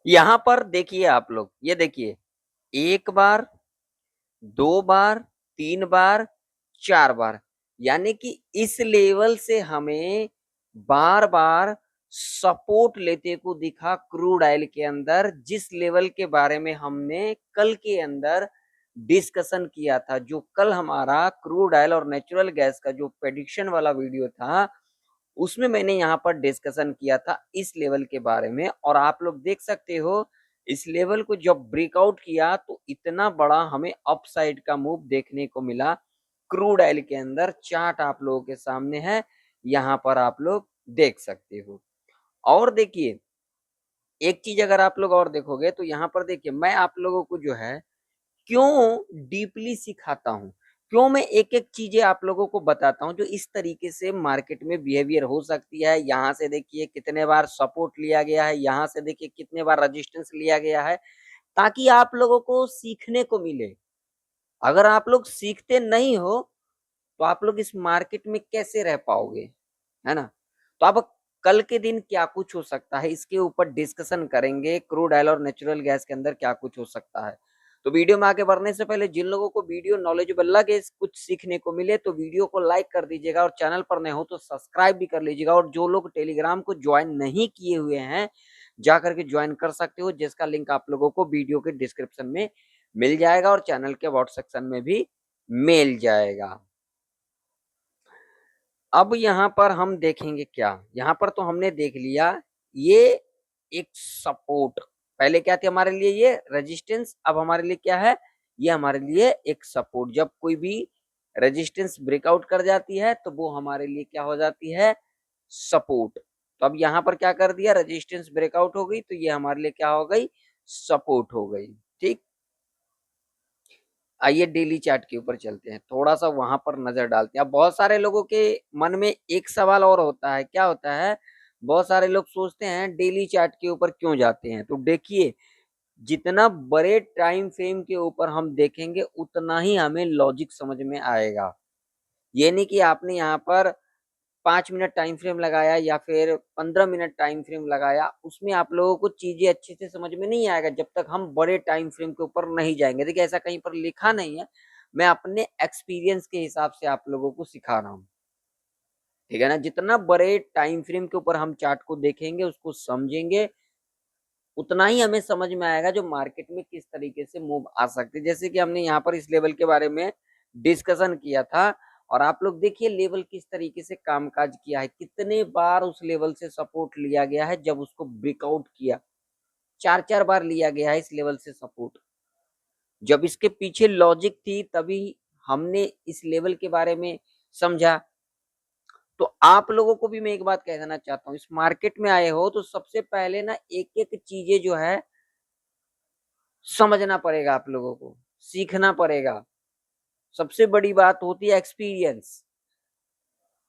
यहाँ पर देखिए आप लोग, ये देखिए 1 बार, 2 बार, 3 बार, 4 बार, यानी कि इस लेवल से हमें बार-बार सपोर्ट लेते को दिखा क्रूड ऑयल के अंदर, जिस लेवल के बारे में हमने कल के अंदर डिस्कशन किया था। जो कल हमारा क्रूड ऑयल और नेचुरल गैस का जो प्रेडिक्शन वाला वीडियो था, उसमें मैंने यहाँ पर डिस्कशन किया था इस लेवल के बारे में, और आप लोग देख सकते हो इस लेवल को जब ब्रेकआउट किया तो इतना बड़ा हमें अपसाइड का मूव देखने को मिला क्रूड ऑयल के अंदर। चार्ट आप लोगों के सामने है, यहाँ पर आप लोग देख सकते हो। और देखिए एक चीज अगर आप लोग और देखोगे तो यहाँ पर देखिए मैं आप लोगों को जो है क्यों डीपली सिखाता हूँ, क्यों मैं एक-एक चीज़ें आप लोगों को बताता हूँ जो इस तरीके से मार्केट में बिहेवियर हो सकती है। यहाँ से देखिए कितने बार सपोर्ट लिया गया है, यहाँ से देखिए कितने बार रेजिस्टेंस लिया गया है, ताकि आप लोगों को सीखने को मिले। अगर आप लोग सीखते नहीं हो, तो आप लोग इस मार्केट में कैसे रह पाओगे, है ना? तो अब कल के दिन क्या कुछ हो सकता है, इसके ऊपर डिस्कशन करेंगे, क्रूड ऑयल और नेचुरल गैस के अंदर क्या कुछ हो सकता है। तो वीडियो में आगे बढ़ने से पहले जिन लोगों को वीडियो नॉलेजेबल लगे, कुछ सीखने को मिले, तो वीडियो को लाइक कर दीजिएगा और चैनल पर नए हो तो सब्सक्राइब भी कर लीजिएगा। और जो लोग टेलीग्राम को ज्वाइन नहीं किए हुए हैं, जा करके ज्वाइन कर सकते हो, जिसका लिंक आप लोगों को वीडियो के डिस्क्रिप्शन में मिल जाएगा और चैनल के व्हाट्सएप सेक्शन में भी मिल जाएगा। अब यहाँ पर हम देखेंगे क्या, यहाँ पर तो हमने देख लिया ये एक सपोर्ट, पहले क्या थी हमारे लिए ये रेजिस्टेंस, अब हमारे लिए क्या है, ये हमारे लिए एक सपोर्ट। जब कोई भी रेजिस्टेंस ब्रेकआउट कर जाती है तो वो हमारे लिए क्या हो जाती है, सपोर्ट। तो अब यहाँ पर क्या कर दिया, रेजिस्टेंस ब्रेकआउट हो गई तो ये हमारे लिए क्या हो गई, सपोर्ट हो गई। ठीक, आइए डेली चार्ट के ऊपर चलते हैं, थोड़ा सा वहां पर नजर डालते हैं। अब बहुत सारे लोगों के मन में एक सवाल और होता है, क्या होता है, बहुत सारे लोग सोचते हैं डेली चार्ट के ऊपर क्यों जाते हैं। तो देखिए जितना बड़े टाइम फ्रेम के ऊपर हम देखेंगे उतना ही हमें लॉजिक समझ में आएगा। ये नहीं कि आपने यहाँ पर 5 मिनट टाइम फ्रेम लगाया या फिर 15 मिनट टाइम फ्रेम लगाया, उसमें आप लोगों को चीजें अच्छे से समझ में नहीं आएगा जब तक हम बड़े टाइम फ्रेम के ऊपर नहीं जाएंगे। देखिए ऐसा कहीं पर लिखा नहीं है, मैं अपने एक्सपीरियंस के हिसाब से आप लोगों को सिखा रहा हूँ, ठीक है ना। जितना बड़े टाइम फ्रेम के ऊपर हम चार्ट को देखेंगे, उसको समझेंगे, उतना ही हमें समझ में आएगा जो मार्केट में किस तरीके से मूव आ सकते हैं। जैसे कि हमने यहाँ पर इस लेवल के बारे में डिस्कशन किया था, और आप लोग देखिए लेवल किस तरीके से कामकाज किया है, कितने बार उस लेवल से सपोर्ट लिया गया है जब उसको ब्रेकआउट किया, 4-4 बार लिया गया है इस लेवल से सपोर्ट। जब इसके पीछे लॉजिक थी तभी हमने इस लेवल के बारे में समझा। तो आप लोगों को भी मैं एक बात कह देना चाहता हूँ, इस मार्केट में आए हो तो सबसे पहले ना एक-एक चीजें जो है समझना पड़ेगा, आप लोगों को सीखना पड़ेगा। सबसे बड़ी बात होती है एक्सपीरियंस।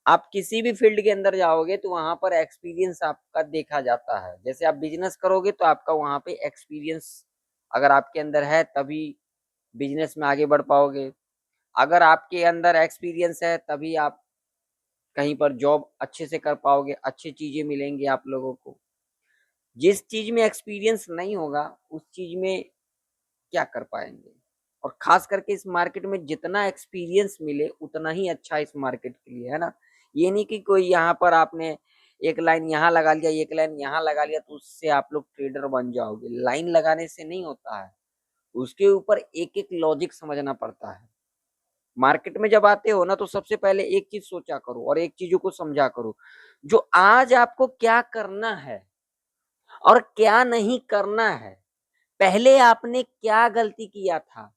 आप किसी भी फील्ड के अंदर जाओगे तो वहां पर एक्सपीरियंस आपका देखा जाता है। जैसे आप बिजनेस करोगे तो आपका वहां पे एक्सपीरियंस अगर आपके अंदर है तभी बिजनेस में आगे बढ़ पाओगे। अगर आपके अंदर एक्सपीरियंस है तभी आप कहीं पर जॉब अच्छे से कर पाओगे, अच्छी चीजें मिलेंगी आप लोगों को। जिस चीज में एक्सपीरियंस नहीं होगा उस चीज में क्या कर पाएंगे। और खास करके इस मार्केट में जितना एक्सपीरियंस मिले उतना ही अच्छा इस मार्केट के लिए, है ना। ये नहीं कि कोई यहाँ पर आपने एक लाइन यहाँ लगा लिया, एक लाइन यहाँ लगा लिया तो उससे आप लोग ट्रेडर बन जाओगे। लाइन लगाने से नहीं होता है, उसके ऊपर एक एक लॉजिक समझना पड़ता है। मार्केट में जब आते हो ना तो सबसे पहले एक चीज सोचा करो और एक चीजों को समझा करो, जो आज आपको क्या करना है और क्या नहीं करना है। पहले आपने क्या गलती किया था,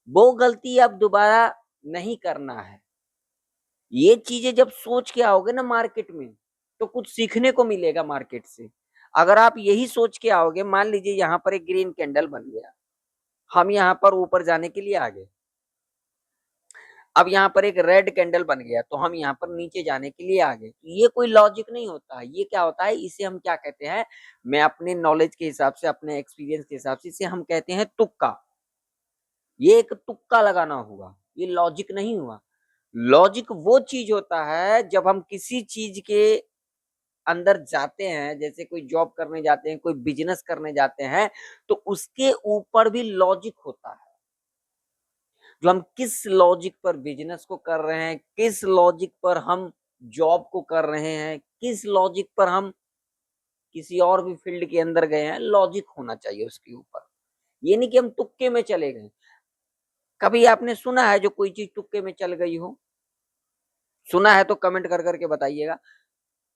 वो गलती अब दोबारा नहीं करना है। ये चीजें जब सोच के आओगे ना मार्केट में तो कुछ सीखने को मिलेगा मार्केट से। अगर आप यही सोच के आओगे, मान लीजिए यहाँ पर एक ग्रीन कैंडल बन गया, हम यहाँ पर ऊपर जाने के लिए आ गए। अब यहाँ पर एक रेड कैंडल बन गया तो हम यहाँ पर नीचे जाने के लिए आ गए। ये कोई लॉजिक नहीं होता है, ये क्या होता है, इसे हम क्या कहते हैं, मैं अपने नॉलेज के हिसाब से, अपने एक्सपीरियंस के हिसाब से इसे हम कहते हैं तुक्का। ये एक तुक्का लगाना हुआ, ये लॉजिक नहीं हुआ। लॉजिक वो चीज होता है जब हम किसी चीज के अंदर जाते हैं, जैसे कोई जॉब करने जाते हैं, कोई बिजनेस करने जाते हैं, तो उसके ऊपर भी लॉजिक होता है। जो हम किस लॉजिक पर बिजनेस को कर रहे हैं, किस लॉजिक पर हम जॉब को कर रहे हैं, किस लॉजिक पर हम किसी और भी फील्ड के अंदर गए हैं, लॉजिक होना चाहिए उसके ऊपर। ये नहीं कि हम तुक्के में चले गए। कभी आपने सुना है जो कोई चीज तुक्के में चल गई हो? सुना है तो कमेंट कर करके बताइएगा।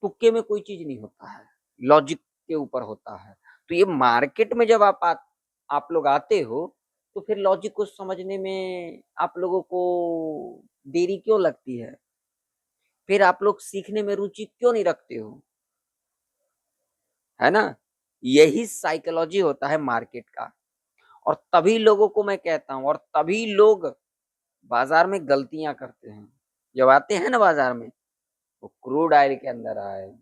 तुक्के में कोई चीज नहीं होता है, लॉजिक के ऊपर होता है। तो ये मार्केट में जब आप लोग आते हो, तो फिर लॉजिक को समझने में आप लोगों को देरी क्यों लगती है? फिर आप लोग सीखने में रुचि क्यों नहीं रखते हो? है ना? यही साइकोलॉजी होता है मार्केट का। और तभी लोगों को मैं कहता हूँ, और तभी लोग बाजार में गलतियां करते हैं। जब आते हैं ना बाजार में, वो क्रूड ऑयल के अंदर आए,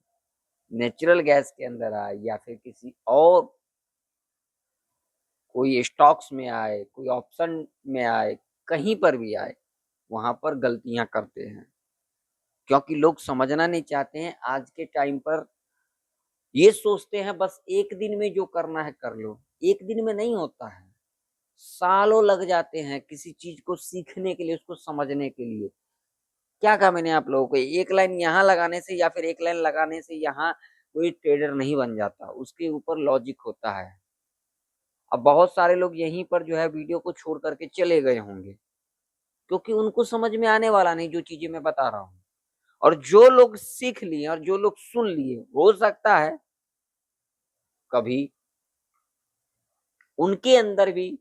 नेचुरल गैस के अंदर आए, या फिर किसी और कोई स्टॉक्स में आए, कोई ऑप्शन में आए, कहीं पर भी आए, वहां पर गलतियां करते हैं। क्योंकि लोग समझना नहीं चाहते हैं। आज के टाइम पर ये सोचते हैं बस एक दिन में जो करना है कर लो। एक दिन में नहीं होता है, सालों लग जाते हैं किसी चीज को सीखने के लिए, उसको समझने के लिए। क्या कहा मैंने आप लोगों को? एक लाइन यहाँ लगाने से या फिर एक लाइन लगाने से यहाँ कोई ट्रेडर नहीं बन जाता, उसके ऊपर लॉजिक होता है। अब बहुत सारे लोग यहीं पर जो है वीडियो को छोड़ करके चले गए होंगे, क्योंकि उनको समझ में आने वाला नहीं जो चीजें मैं बता रहा हूँ। और जो लोग सीख लिए और जो लोग सुन लिए, हो सकता है कभी उनके अंदर भी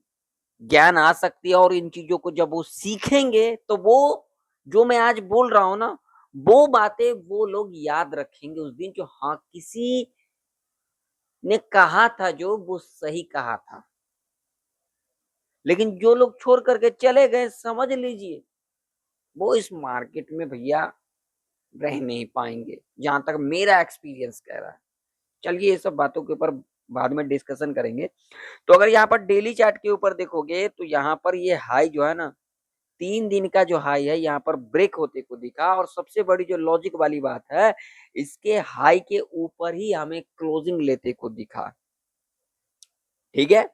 ज्ञान आ सकती है, और इन चीजों को जब वो सीखेंगे तो वो जो मैं आज बोल रहा हूं ना, वो बातें वो लोग याद रखेंगे उस दिन, जो हाँ किसी ने कहा था जो वो सही कहा था। लेकिन जो लोग छोड़ करके चले गए, समझ लीजिए वो इस मार्केट में भैया रह नहीं पाएंगे, जहां तक मेरा एक्सपीरियंस कह रहा है। चलिए ये सब बातों के ऊपर बाद में डिस्कशन करेंगे। तो अगर यहाँ पर डेली चार्ट के ऊपर देखोगे, तो यहाँ पर ये हाई जो है ना, 3 दिन का जो हाई है, यहाँ पर ब्रेक होते को दिखा। और सबसे बड़ी जो लॉजिक वाली बात है, इसके हाई के ऊपर ही हमें क्लोजिंग लेते को दिखा। ठीक है?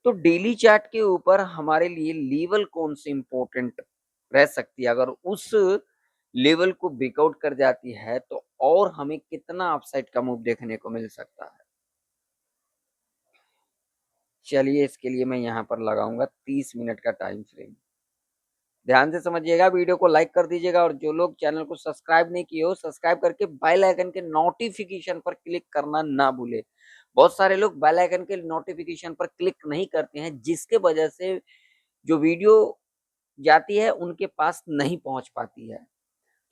तो डेली चार्ट के ऊपर हमारे लिए लेवल कौन सी इंपॉर्टेंट रह सकती है? अगर उस लेवल को ब्रेकआउट कर जाती है, तो और हमें कितना अपसाइड का मूव देखने को मिल सकता है? चलिए इसके लिए मैं यहाँ पर लगाऊंगा 30 मिनट का टाइम फ्रेम। ध्यान से समझिएगा, वीडियो को लाइक कर दीजिएगा, और जो लोग चैनल को सब्सक्राइब नहीं किए हो, सब्सक्राइब करके बेल आइकन के नोटिफिकेशन पर क्लिक करना ना भूले। बहुत सारे लोग बेल आइकन के नोटिफिकेशन पर क्लिक नहीं करते हैं, जिसके वजह से जो वीडियो जाती है उनके पास नहीं पहुंच पाती है।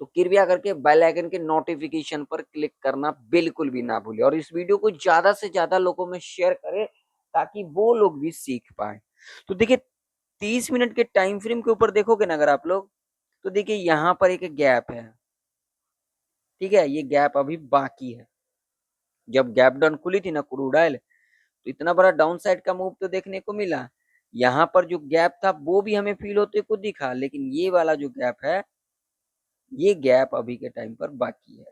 तो कृपया करके बेल आइकन के नोटिफिकेशन पर क्लिक करना बिल्कुल भी ना भूले, और इस वीडियो को ज्यादा से ज्यादा लोगों में शेयर करें, ताकि वो लोग भी सीख पाए। तो देखिए 30 मिनट के टाइम फ्रेम के ऊपर देखोगे ना अगर आप लोग, तो देखिए यहाँ पर एक गैप है। ठीक है? ये गैप अभी बाकी है। जब गैप डाउन खुली थी ना क्रूड ऑयल, तो इतना बड़ा डाउन साइड का मूव तो देखने को मिला। यहाँ पर जो गैप था वो भी हमें फील होते को दिखा, लेकिन ये वाला जो गैप है, ये गैप अभी के टाइम पर बाकी है।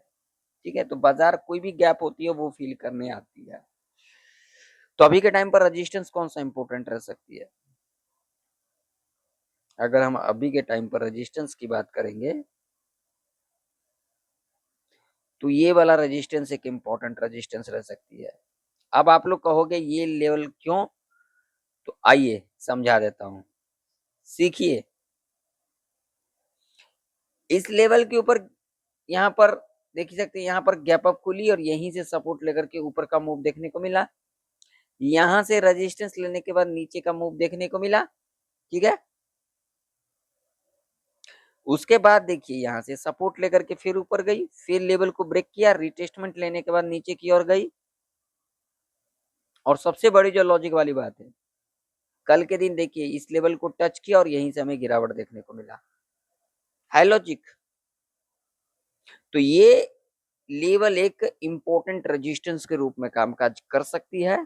ठीक है? तो बाजार कोई भी गैप होती है वो फील करने आती है। तो अभी के टाइम पर रेजिस्टेंस कौन सा इंपॉर्टेंट रह सकती है? अगर हम अभी के टाइम पर रेजिस्टेंस की बात करेंगे, तो ये वाला रेजिस्टेंस एक इम्पोर्टेंट रेजिस्टेंस रह सकती है। अब आप लोग कहोगे ये लेवल क्यों? तो आइए समझा देता हूं, सीखिए। इस लेवल के ऊपर यहाँ पर देख सकते हैं, यहाँ पर गैप अप खुली और यहीं से सपोर्ट लेकर के ऊपर का मूव देखने को मिला। यहां से रेजिस्टेंस लेने के बाद नीचे का मूव देखने को मिला। ठीक है? उसके बाद देखिए यहाँ से सपोर्ट लेकर के फिर ऊपर गई, फिर लेवल को ब्रेक किया, रिटेस्टमेंट लेने के बाद नीचे की ओर गई। और सबसे बड़ी जो लॉजिक वाली बात है, कल के दिन देखिए इस लेवल को टच किया और यहीं से हमें गिरावट देखने को मिला। है लॉजिक? तो ये लेवल एक इंपॉर्टेंट रेजिस्टेंस के रूप में कामकाज कर सकती है।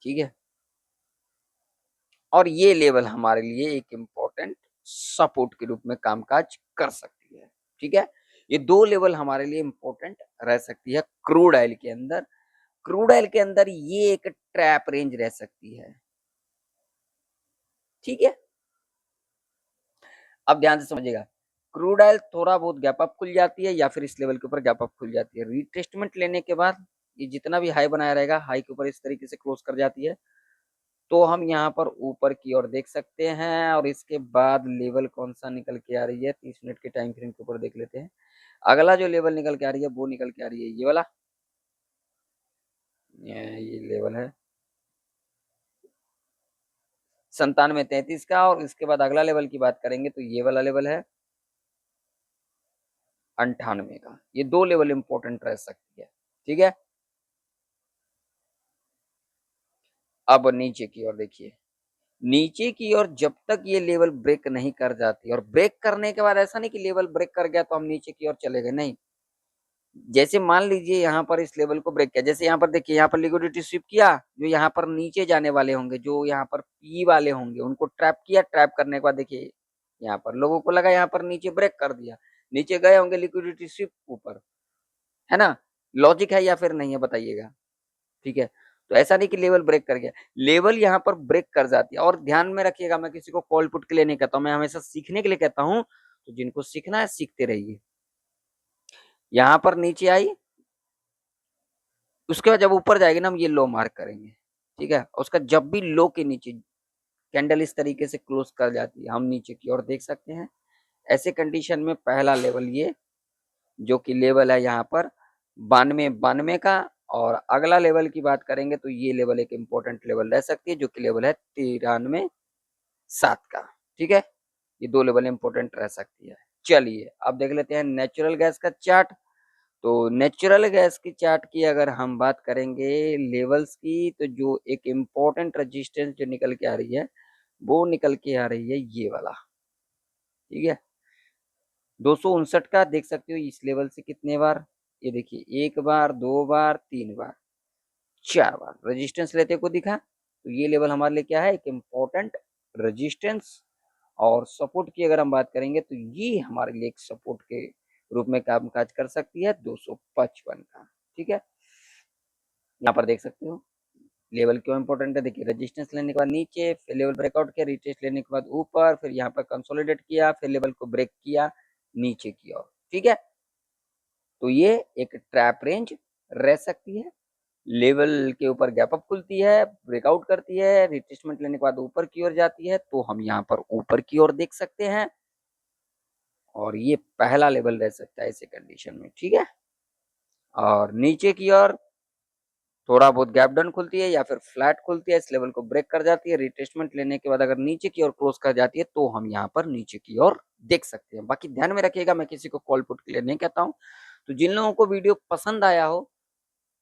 ठीक है? और ये लेवल हमारे लिए एक इंपॉर्टेंट सपोर्ट के रूप में कामकाज कर सकती है। ठीक है, ये 2 लेवल हमारे लिए इंपॉर्टेंट रह सकती है क्रूड ऑयल के अंदर। क्रूड ऑयल के अंदर ये एक ट्रैप रेंज रह सकती है, ठीक है। अब ध्यान से समझिएगा, क्रूड ऑयल थोड़ा बहुत गैप अप खुल जाती है या फिर इस लेवल के ऊपर गैप अप खुल जाती है। रिटेस्टमेंट लेने के बाद ये जितना भी हाई बनाया रहेगा, हाई के ऊपर इस तरीके से क्लोज कर जाती है, तो हम यहाँ पर ऊपर की ओर देख सकते हैं। और इसके बाद लेवल कौन सा निकल के आ रही है, 30 मिनट के टाइम फ्रेम के ऊपर देख लेते हैं। अगला जो लेवल निकल के आ रही है वो निकल के आ रही है ये वाला, ये लेवल है 97.33 का। और इसके बाद अगला लेवल की बात करेंगे तो ये वाला लेवल है 98 का। ये 2 लेवल इंपॉर्टेंट रह सकती है, ठीक है। अब नीचे की ओर देखिए, नीचे की ओर जब तक ये लेवल ब्रेक नहीं कर जाती, और ब्रेक करने के बाद ऐसा नहीं कि लेवल ब्रेक कर गया तो हम नीचे की ओर चले गए, नहीं। जैसे मान लीजिए यहाँ पर इस लेवल को ब्रेक किया, जैसे यहाँ पर देखिए, यहाँ पर लिक्विडिटी स्वीप किया, जो यहाँ पर नीचे जाने वाले होंगे, जो यहाँ पर पी वाले होंगे, उनको ट्रैप किया। ट्रैप करने के बाद देखिए यहाँ पर लोगों को लगा यहाँ पर नीचे ब्रेक कर दिया, नीचे गए होंगे लिक्विडिटी स्वीप ऊपर, है ना। लॉजिक है या फिर नहीं है बताइएगा, ठीक है। तो ऐसा नहीं कि लेवल ब्रेक कर गया, लेवल यहाँ पर ब्रेक कर जाती है। और ध्यान में रखिएगा, मैं किसी को कॉल पुट के लिए नहीं कहता हूँ, मैं हमेशा सीखने के लिए कहता हूँ। तो जिनको सीखना है सीखते रहिए। यहाँ पर नीचे आई, उसके बाद जब ऊपर जाएगी ना, हम ये लो मार्क करेंगे, ठीक है। उसका जब भी लो के नीचे कैंडल इस तरीके से क्लोज कर जाती है, हम नीचे की ओर देख सकते हैं। ऐसे कंडीशन में पहला लेवल ये, जो कि लेवल है यहाँ पर 92 का। और अगला लेवल की बात करेंगे तो ये लेवल एक इंपॉर्टेंट लेवल रह सकती है, जो कि लेवल है 93.7 का, ठीक है। ये 2 लेवल इंपॉर्टेंट रह सकती है। चलिए अब देख लेते हैं नेचुरल गैस का चार्ट। तो नेचुरल गैस की चार्ट की अगर हम बात करेंगे लेवल्स की, तो जो एक इम्पोर्टेंट रेजिस्टेंस जो निकल के आ रही है, वो निकल के आ रही है ये वाला, ठीक है। 259 का देख सकते हो इस लेवल से कितने बार, ये देखिए 1 बार, 2 बार, 3 बार, 4 बार रेजिस्टेंस लेते को दिखा। तो ये लेवल हमारे लिए क्या है, एक इम्पोर्टेंट रेजिस्टेंस। और सपोर्ट की अगर हम बात करेंगे तो ये हमारे लिए एक सपोर्ट के रूप में काम काज कर सकती है 255 का, ठीक है। यहाँ पर देख सकते हो लेवल क्यों इंपॉर्टेंट है। देखिए रेजिस्टेंस लेने के बाद नीचे, फिर लेवल ब्रेकआउट किया, रिटेस्ट लेने के बाद ऊपर, फिर यहाँ पर कंसोलिडेट किया, फिर लेवल को ब्रेक किया नीचे की ओर, ठीक है। तो ये एक ट्रैप रेंज रह सकती है। लेवल के ऊपर गैप अप खुलती है, ब्रेकआउट करती है, रिट्रेसमेंट लेने के बाद ऊपर की ओर जाती है, तो हम यहाँ पर ऊपर की ओर देख सकते हैं। और ये पहला लेवल रह सकता है ऐसे कंडीशन में, ठीक है। और नीचे की ओर थोड़ा बहुत गैप डाउन खुलती है या फिर फ्लैट खुलती है, इस लेवल को ब्रेक कर जाती है, रिट्रेसमेंट लेने के बाद अगर नीचे की ओर क्लोज कर जाती है, तो हम यहाँ पर नीचे की ओर देख सकते हैं। बाकी ध्यान में रखिएगा, मैं किसी को कॉल पुट के लिए नहीं कहता हूँ। तो जिन लोगों को वीडियो पसंद आया हो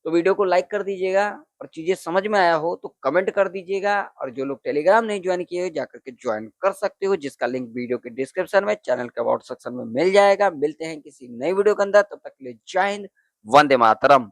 तो वीडियो को लाइक कर दीजिएगा, और चीजें समझ में आया हो तो कमेंट कर दीजिएगा। और जो लोग टेलीग्राम नहीं ज्वाइन किए हो जाकर के ज्वाइन कर सकते हो, जिसका लिंक वीडियो के डिस्क्रिप्शन में, चैनल के अबाउट सेक्शन में मिल जाएगा। मिलते हैं किसी नई वीडियो के अंदर, तब तक के लिए जय हिंद, वंदे मातरम।